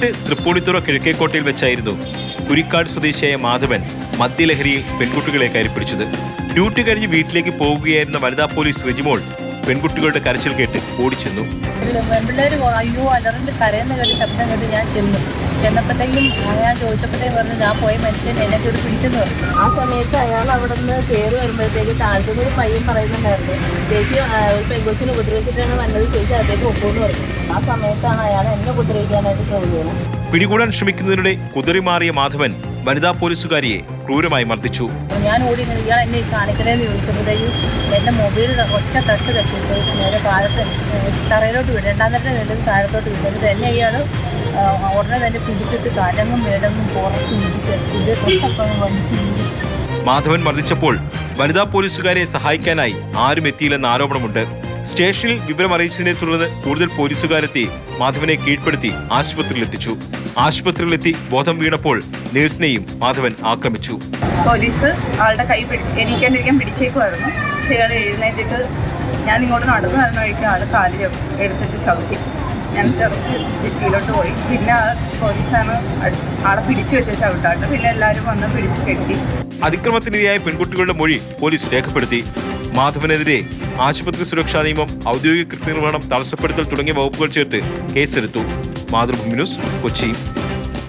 പാലക്കാട്ട് തൃപ്പൂണിത്തുറ കിഴക്കേക്കോട്ടയിൽ വെച്ചായിരുന്നു കുരിക്കാട് സ്വദേശിയായ മാധവൻ മദ്യലഹരിയിൽ പെൺകുട്ടികളെ കയറിപ്പിടിച്ചത്. ഡ്യൂട്ടി കഴിഞ്ഞ് വീട്ടിലേക്ക് പോകുകയായിരുന്ന വനിതാ പോലീസ് റെജിമോൾ പെൺകുട്ടികളുടെ കരച്ചിൽ കേട്ട് ഓടിച്ചെന്നു. പെൺപിള്ളേർ അയ്യോ അലറിന്റെ കരയുന്ന കേട്ട് ശബ്ദം കേട്ട് ഞാൻ ചെന്നപ്പോഴത്തേക്കും ഞാൻ ചോദിച്ചപ്പോഴത്തേക്കും പറഞ്ഞു ഞാൻ പോയ മനുഷ്യൻ എന്നെ കൂടി പിടിച്ചെന്ന് പറഞ്ഞു. ആ സമയത്ത് അയാൾ അവിടെ നിന്ന് കയറി വരുമ്പോഴത്തേക്ക് താഴത്തുനിന്ന് ഒരു പയ്യൻ പറയുന്നുണ്ടായിരുന്നു, ചേച്ചി ഒരു പെൺകൊച്ചിനെ ഉപദ്രവിച്ചിട്ടാണ് വന്നത്, ചേച്ചി അതേക്ക് ഒപ്പുമെന്ന് പറഞ്ഞു. ആ സമയത്താണ് അയാൾ എന്നെ ഉപദ്രവിക്കാനായിട്ട് ശ്രമിക്കുന്നത്. പിടികൂടാൻ ശ്രമിക്കുന്നതിനിടെ കുതറിമാറിയ മാധവൻ വനിതാ പോലീസുകാരിയെ ക്രൂരമായി മർദ്ദിച്ചു. ഞാൻ ഓടി ഇയാൾ എന്നെ കാണിക്കണേന്ന് ചോദിച്ചപ്പോഴത്തേക്കും എന്റെ മൊബൈൽ ഒറ്റ തട്ട് തട്ടിയിട്ട് നേരെ താഴത്ത് തറയിലോട്ട് വിടും. രണ്ടാം തട്ടിന് വേണ്ടത് താഴത്തോട്ട് വിടും. എന്നിട്ട് എന്നെ ഇയാൾ ഉടനെ തന്നെ പിടിച്ചിട്ട് കലങ്ങും മേടങ്ങും പുറത്ത് ഇത് ഡ്രസ്സൊക്കെ വലിച്ചു. മാധവൻ മർദ്ദിച്ചപ്പോൾ വനിതാ പോലീസുകാരെ സഹായിക്കാനായി ആരും എത്തിയില്ലെന്ന ആരോപണമുണ്ട്. സ്റ്റേഷനിൽ വിവരം അറിയിച്ചതിനെ തുടർന്ന് കൂടുതൽ പോലീസുകാരെത്തി മാധവനെ കീഴ്പ്പെടുത്തി ആശുപത്രിയിലെത്തിച്ചു. ആശുപത്രിയിലെത്തി ബോധം വീണപ്പോൾ നഴ്സിനെയും മാധവൻ ആക്രമിച്ചു. പോലീസ് ആളുടെ കൈ എനിക്കെന്തിരിക്കാൻ പിടിച്ചേക്കുമായിരുന്നു. ഇയാൾ എഴുന്നേറ്റിട്ട് ഞാൻ ഇങ്ങോട്ട് നടന്നു വരുന്ന വഴിക്ക് ആൾ കാലിൽ എടുത്തിട്ട് ചവിട്ടി. ഞാൻ തെറിച്ച് ഭിത്തിയിലോട്ട് പോയി. പിന്നെ പോലീസാണ് ആളെ പിടിച്ചു വെച്ച ചവിട്ടാട്ട്. പിന്നെ എല്ലാവരും വന്ന് പിടിച്ചു കെട്ടി. അതിക്രമത്തിനിരയായ പെൺകുട്ടികളുടെ മൊഴി പോലീസ് രേഖപ്പെടുത്തി. മാധവനെതിരെ ആശുപത്രി സുരക്ഷാ നിയമം, ഔദ്യോഗിക കൃത്യനിർവഹണം, തടസ്സപ്പെടുത്തൽ തുടങ്ങിയ വകുപ്പുകൾ ചേർത്ത് കേസെടുത്തു. മാതൃഭൂമി ന്യൂസ്, കൊച്ചി.